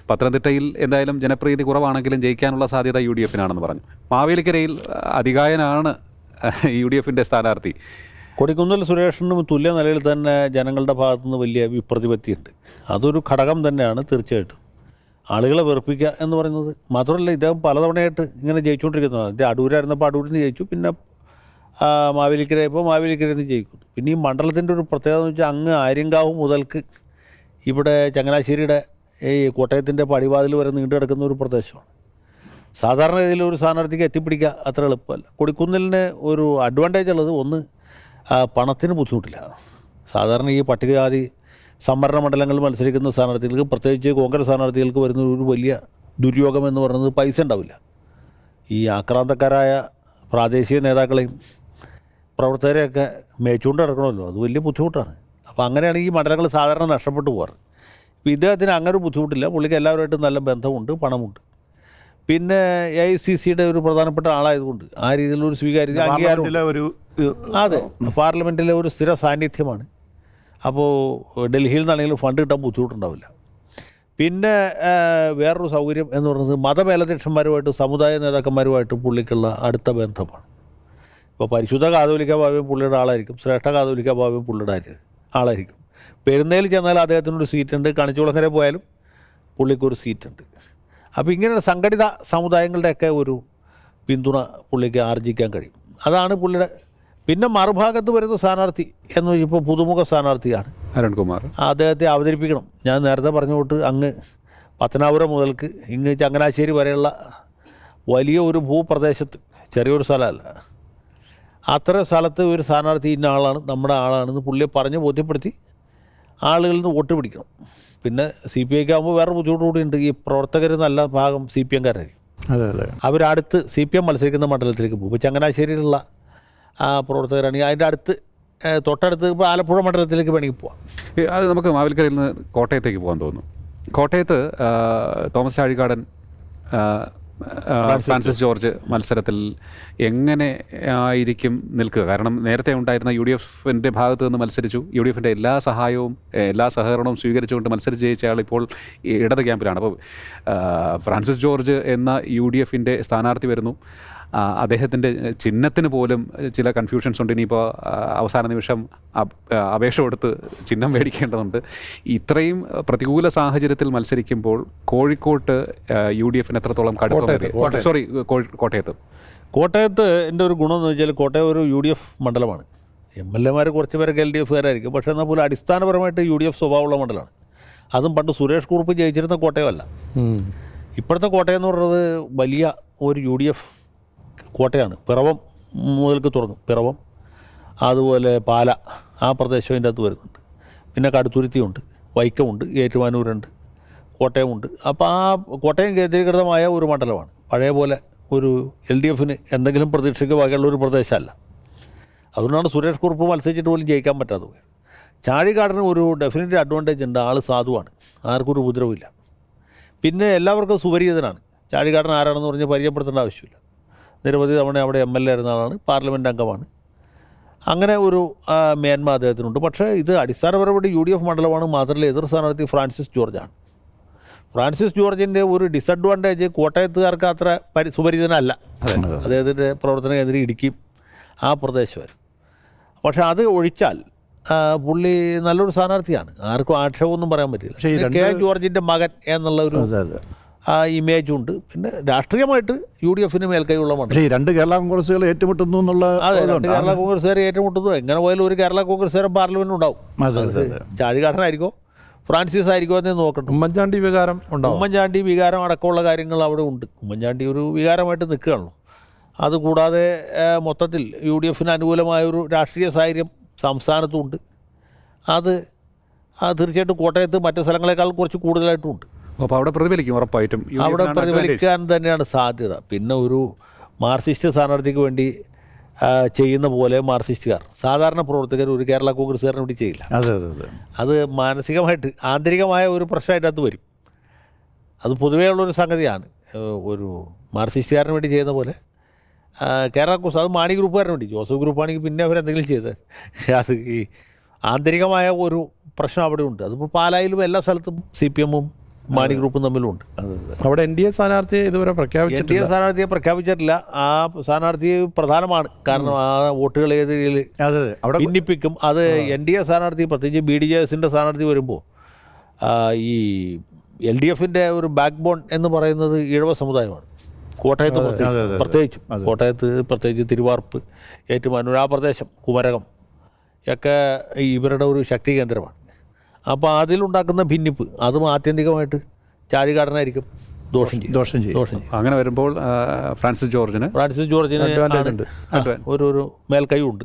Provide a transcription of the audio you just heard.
പത്തനംതിട്ടയിൽ എന്തായാലും ജനപ്രീതി കുറവാണെങ്കിലും ജയിക്കാനുള്ള സാധ്യത UDF-നാണെന്ന് പറഞ്ഞു. മാവേലിക്കരയിൽ അതികായനാണ് UDF-ൻ്റെ സ്ഥാനാർത്ഥി. കൊടിക്കുന്നിൽ സുരേഷിനും തുല്യ നിലയിൽ തന്നെ ജനങ്ങളുടെ ഭാഗത്തുനിന്ന് വലിയ വിപ്രതിപത്തിയുണ്ട്. അതൊരു ഘടകം തന്നെയാണ് തീർച്ചയായിട്ടും. ആളുകളെ വെറുപ്പിക്കുക എന്ന് പറയുന്നത് മാത്രമല്ല, ഇദ്ദേഹം പലതവണയായിട്ട് ഇങ്ങനെ ജയിച്ചുകൊണ്ടിരിക്കുന്നതാണ്. ഇത് അടൂരായിരുന്നപ്പോൾ അടൂരിൽ നിന്ന് ജയിച്ചു, പിന്നെ മാവേലിക്കരയപ്പോൾ മാവേലിക്കരയിൽ നിന്ന് ജയിക്കുന്നു. പിന്നെ ഈ മണ്ഡലത്തിൻ്റെ ഒരു പ്രത്യേകത എന്ന് വെച്ചാൽ അങ്ങ് ആര്യങ്കാവ് മുതൽക്ക് ഇവിടെ ചങ്ങനാശ്ശേരിയുടെ ഈ കോട്ടയത്തിൻ്റെ പടിവാതിൽ വരെ നീണ്ടു കിടക്കുന്ന ഒരു പ്രദേശമാണ്. സാധാരണ രീതിയിൽ ഒരു സ്ഥാനാർത്ഥിക്ക് എത്തിപ്പിടിക്കുക അത്ര എളുപ്പമല്ല. കൊടിക്കുന്നിലിന് ഒരു അഡ്വാൻറ്റേജ് ഉള്ളത്, ഒന്ന് പണത്തിന് ബുദ്ധിമുട്ടില്ല. സാധാരണ ഈ പട്ടികജാതി സംവരണ മണ്ഡലങ്ങളിൽ മത്സരിക്കുന്ന സ്ഥാനാർത്ഥികൾക്ക്, പ്രത്യേകിച്ച് കോൺഗ്രസ് സ്ഥാനാർത്ഥികൾക്ക് വരുന്ന ഒരു വലിയ ദുര്യോഗം എന്ന് പറയുന്നത് പൈസ ഉണ്ടാവില്ല. ഈ ആക്രാന്തക്കാരായ പ്രാദേശിക നേതാക്കളെയും പ്രവർത്തകരെയൊക്കെ മേച്ചുകൊണ്ട് നടക്കണമല്ലോ, അത് വലിയ ബുദ്ധിമുട്ടാണ്. അപ്പോൾ അങ്ങനെയാണ് ഈ മണ്ഡലങ്ങൾ സാധാരണ നഷ്ടപ്പെട്ടു പോകാറ്. ഇപ്പോൾ ഇദ്ദേഹത്തിന് അങ്ങനെ ഒരു ബുദ്ധിമുട്ടില്ല. പുള്ളിക്ക് എല്ലാവരുമായിട്ടും നല്ല ബന്ധമുണ്ട്, പണമുണ്ട്. പിന്നെ AICCയുടെ ഒരു പ്രധാനപ്പെട്ട ആളായതുകൊണ്ട് ആ രീതിയിലൊരു സ്വീകാര്യത, അംഗീകാരം. അതെ, പാർലമെൻറ്റിലെ ഒരു സ്ഥിര സാന്നിധ്യമാണ്. അപ്പോൾ ഡൽഹിയിൽ നിന്നാണെങ്കിലും ഫണ്ട് കിട്ടാൻ ബുദ്ധിമുട്ടുണ്ടാവില്ല. പിന്നെ വേറൊരു സൗകര്യം എന്ന് പറയുന്നത് മതമേലധ്യക്ഷന്മാരുമായിട്ട്, സമുദായ നേതാക്കന്മാരുമായിട്ട് പുള്ളിക്കുള്ള അടുത്ത ബന്ധമാണ്. ഇപ്പോൾ പരിശുദ്ധ കാതോലിക്ക ബാബയും പുള്ളിയുടെ ആളായിരിക്കും, ശ്രേഷ്ഠ കാതോലിക്ക ബാബയും പുള്ളിയുടെ ആളായിരിക്കും. പെരുന്നയിൽ ചെന്നാൽ അദ്ദേഹത്തിനൊരു സീറ്റുണ്ട്, കണിച്ചുകുളങ്ങര പോയാലും പുള്ളിക്കൊരു സീറ്റുണ്ട്. അപ്പോൾ ഇങ്ങനെ സംഘടിത സമുദായങ്ങളുടെയൊക്കെ ഒരു പിന്തുണ പുള്ളിക്ക് ആർജിക്കാൻ കഴിയും. അതാണ് പുള്ളിയുടെ. പിന്നെ മറുഭാഗത്ത് വരുന്ന സ്ഥാനാർത്ഥി എന്ന് ഇപ്പോൾ പുതുമുഖ സ്ഥാനാർത്ഥിയാണ് അരുൺകുമാർ. അദ്ദേഹത്തെ അവതരിപ്പിക്കണം. ഞാൻ നേരത്തെ പറഞ്ഞുകൊണ്ട് അങ്ങ് പത്തനാപുരം മുതൽക്ക് ഇങ്ങ് ചങ്ങനാശ്ശേരി വരെയുള്ള വലിയ ഒരു ഭൂപ്രദേശത്ത്, ചെറിയൊരു സ്ഥലമല്ല, അത്ര സ്ഥലത്ത് ഒരു സ്ഥാനാർത്ഥി ഇന്ന ആളാണ്, നമ്മുടെ ആളാണെന്ന് പുള്ളിയെ പറഞ്ഞ് ബോധ്യപ്പെടുത്തി ആളുകളിൽ നിന്ന് വോട്ട് പിടിക്കണം. പിന്നെ CPIക്ക് ആകുമ്പോൾ വേറെ ബുദ്ധിമുട്ട് കൂടിയുണ്ട്. ഈ പ്രവർത്തകർ നല്ല ഭാഗം CPM-കാരായിരിക്കും. അവരടുത്ത് CPM മത്സരിക്കുന്ന മണ്ഡലത്തിലേക്ക് പോകും. ഇപ്പോൾ ചങ്ങനാശ്ശേരിയിലുള്ള പ്രവർത്തകരാണെങ്കിൽ അതിൻ്റെ അടുത്ത് തൊട്ടടുത്ത് ഇപ്പോൾ ആലപ്പുഴ മണ്ഡലത്തിലേക്ക് വേണമെങ്കിൽ പോവാം. അത് നമുക്ക് മാവേലിക്കരയിൽ നിന്ന് കോട്ടയത്തേക്ക് പോകാൻ തോന്നുന്നു. കോട്ടയത്ത് തോമസ് ചാഴികാടൻ, ഫ്രാൻസിസ് ജോർജ് മത്സരത്തിൽ എങ്ങനെ ആയിരിക്കും നിൽക്കുക? കാരണം നേരത്തെ ഉണ്ടായിരുന്ന UDF-ൻ്റെ ഭാഗത്ത് നിന്ന് മത്സരിച്ചു, UDF-ൻ്റെ എല്ലാ സഹായവും എല്ലാ സഹകരണവും സ്വീകരിച്ചുകൊണ്ട് മത്സരിച്ച് ജയിച്ച ആൾ ഇപ്പോൾ ഇടത് ക്യാമ്പിലാണ്. അപ്പോൾ ഫ്രാൻസിസ് ജോർജ് എന്ന UDF-ൻ്റെ സ്ഥാനാർത്ഥി വരുന്നു. അദ്ദേഹത്തിൻ്റെ ചിഹ്നത്തിന് പോലും ചില കൺഫ്യൂഷൻസ് ഉണ്ട്. ഇനിയിപ്പോൾ അവസാന നിമിഷം അപേക്ഷ കൊടുത്ത് ചിഹ്നം മേടിക്കേണ്ടതുണ്ട്. ഇത്രയും പ്രതികൂല സാഹചര്യത്തിൽ മത്സരിക്കുമ്പോൾ കോഴിക്കോട്ട് UDF-ന് എത്രത്തോളം കോട്ടയത്ത് എൻ്റെ ഒരു ഗുണം എന്ന് വെച്ചാൽ കോട്ടയം ഒരു UDF മണ്ഡലമാണ്. MLA-മാർ കുറച്ച് പേരൊക്കെ LDF-കാരായിരിക്കും. പക്ഷേ എന്നാൽ പോലും അടിസ്ഥാനപരമായിട്ട് UDF സ്വഭാവമുള്ള മണ്ഡലമാണ്. അതും പണ്ട് സുരേഷ് കുറുപ്പ് ജയിച്ചിരുന്ന കോട്ടയമല്ല. ഇപ്പോഴത്തെ കോട്ടയം എന്ന് പറയുന്നത് വലിയ ഒരു UDF കോട്ടയാണ്. പിറവം മുതൽക്ക് തുടങ്ങും. പിറവം, അതുപോലെ പാല, ആ പ്രദേശം അതിൻ്റെ അകത്ത് വരുന്നുണ്ട്. പിന്നെ കടുത്തുരുത്തിയുണ്ട്, വൈക്കമുണ്ട്, ഏറ്റുമാനൂരുണ്ട്, കോട്ടയമുണ്ട്. അപ്പോൾ ആ കോട്ടയം കേന്ദ്രീകൃതമായ ഒരു മണ്ഡലമാണ്. പഴയ പോലെ ഒരു LDF-ന് എന്തെങ്കിലും പ്രതീക്ഷയ്ക്ക് വകയുള്ള ഒരു പ്രദേശമല്ല. അതുകൊണ്ടാണ് സുരേഷ് കുറുപ്പ് മത്സരിച്ചിട്ട് പോലും ജയിക്കാൻ പറ്റാതെ പോയത്. ചാഴികാടന് ഒരു ഡെഫിനറ്റ് അഡ്വാൻറ്റേജ് ഉണ്ട്. ആൾ സാധുവാണ്, ആർക്കൊരു ഉപദ്രവമില്ല. പിന്നെ എല്ലാവർക്കും സുപരിചിതനാണ്. ചാഴികാടൻ ആരാണെന്ന് പറഞ്ഞ് പരിചയപ്പെടുത്തേണ്ട ആവശ്യമില്ല. നിരവധി തവണ അവിടെ MLA ആയിരുന്ന ആളാണ്, പാർലമെൻറ്റ് അംഗമാണ്. അങ്ങനെ ഒരു മേന്മ അദ്ദേഹത്തിനുണ്ട്. പക്ഷേ ഇത് അടിസ്ഥാനപരമായിട്ട് UDF മണ്ഡലമാണ്. മാത്രമല്ല എതിർ സ്ഥാനാർത്ഥി ഫ്രാൻസിസ് ജോർജാണ്. ഫ്രാൻസിസ് ജോർജിൻ്റെ ഒരു ഡിസഡ്വാൻറ്റേജ് കോട്ടയത്തുകാർക്ക് അത്ര സുപരിചിതനല്ല. അദ്ദേഹത്തിൻ്റെ പ്രവർത്തന കേന്ദ്രം ഇടുക്കിയും ആ പ്രദേശമായിരുന്നു. പക്ഷേ അത് ഒഴിച്ചാൽ പുള്ളി നല്ലൊരു സ്ഥാനാർത്ഥിയാണ്. ആർക്കും ആക്ഷേപമൊന്നും പറയാൻ പറ്റില്ല. പക്ഷേ ജോർജിൻ്റെ മകൻ എന്നുള്ള ഒരു ഇമേജുണ്ട്. പിന്നെ രാഷ്ട്രീയമായിട്ട് UDF-ന് മേൽക്കൈയുള്ള മണ്ഡലം. രണ്ട് കേരള കോൺഗ്രസുകൾ ഏറ്റുമുട്ടുന്നു എന്നുള്ള. അതെ, രണ്ട് കേരള കോൺഗ്രസ്സുകാർ ഏറ്റുമുട്ടുന്നു. എങ്ങനെ പോയാലും ഒരു കേരള കോൺഗ്രസ്സുകാരൻ പാർലമെൻറ്റ് ഉണ്ടാവും. ചാഴികാടനായിരിക്കോ ഫ്രാൻസിസ് ആയിരിക്കുമോ എന്ന് നോക്കണം. ഉമ്മൻചാണ്ടി വികാരം ഉണ്ടാവും. ഉമ്മൻചാണ്ടി വികാരം അടക്കമുള്ള കാര്യങ്ങൾ അവിടെ ഉണ്ട്. ഉമ്മൻചാണ്ടി ഒരു വികാരമായിട്ട് നിൽക്കുകയാണല്ലോ. അതുകൂടാതെ മൊത്തത്തിൽ UDF-ന് അനുകൂലമായൊരു രാഷ്ട്രീയ സാഹചര്യം സംസ്ഥാനത്തുമുണ്ട്. അത് തീർച്ചയായിട്ടും കോട്ടയത്ത് മറ്റു സ്ഥലങ്ങളെക്കാൾ കുറച്ച് കൂടുതലായിട്ടും ഉണ്ട്. അപ്പോൾ അവിടെ പ്രതിഫലിക്കും, ഉറപ്പായിട്ടും അവിടെ പ്രതിഫലിക്കാൻ തന്നെയാണ് സാധ്യത. പിന്നെ ഒരു മാർക്സിസ്റ്റ് സ്ഥാനാർത്ഥിക്ക് വേണ്ടി ചെയ്യുന്ന പോലെ മാർക്സിസ്റ്റുകാർ, സാധാരണ പ്രവർത്തകർ ഒരു കേരള കോൺഗ്രസ്സുകാരനെ വേണ്ടി ചെയ്യില്ല. അത് മാനസികമായിട്ട് ആന്തരികമായ ഒരു പ്രശ്നമായിട്ട് അത് വരും. അത് പൊതുവേ ഉള്ളൊരു സംഗതിയാണ്. ഒരു മാർക്സിസ്റ്റുകാരന് വേണ്ടി ചെയ്യുന്ന പോലെ കേരള കോൺഗ്രസ്, അത് മാണി ഗ്രൂപ്പുകാരന് വേണ്ടി, ജോസഫ് ഗ്രൂപ്പാണെങ്കിൽ പിന്നെ അവരെന്തെങ്കിലും ചെയ്ത് അത് ഈ ആന്തരികമായ ഒരു പ്രശ്നം അവിടെ ഉണ്ട്. അതിപ്പോൾ പാലായിലും എല്ലാ സ്ഥലത്തും CPM-ഉം മാണി ഗ്രൂപ്പും തമ്മിലുണ്ട്. അവിടെ NDA സ്ഥാനാർത്ഥിയെ ഇതുവരെ പ്രഖ്യാപിച്ചിട്ടില്ല. NDA സ്ഥാനാർത്ഥിയെ പ്രഖ്യാപിച്ചിട്ടില്ല. ആ സ്ഥാനാർത്ഥി പ്രധാനമാണ്. കാരണം ആ വോട്ടുകൾ ഏത് രീതിയിൽ അതെ അവിടെ ഭിന്നിപ്പിക്കും. അത് NDA സ്ഥാനാർത്ഥി, പ്രത്യേകിച്ച് BDJSൻ്റെ സ്ഥാനാർത്ഥി വരുമ്പോൾ ഈ LDFൻ്റെ ഒരു ബാക്ക് ബോൺ എന്ന് പറയുന്നത് ഈഴവ സമുദായമാണ്. കോട്ടയത്ത് പ്രത്യേകിച്ചും കോട്ടയത്ത് പ്രത്യേകിച്ച് തിരുവാർപ്പ്, ഏറ്റുമാനൂർ, ആ പ്രദേശം, കുമരകം ഒക്കെ ഇവരുടെ ഒരു ശക്തി കേന്ദ്രമാണ്. അപ്പോൾ അതിലുണ്ടാക്കുന്ന ഭിന്നിപ്പ് അതും ആത്യന്തികമായിട്ട് ചാഴികാടനായിരിക്കും ദോഷം ചെയ്യും. അങ്ങനെ വരുമ്പോൾ ഫ്രാൻസിസ് ജോർജിന് ഒരു മേൽക്കൈയുണ്ട്.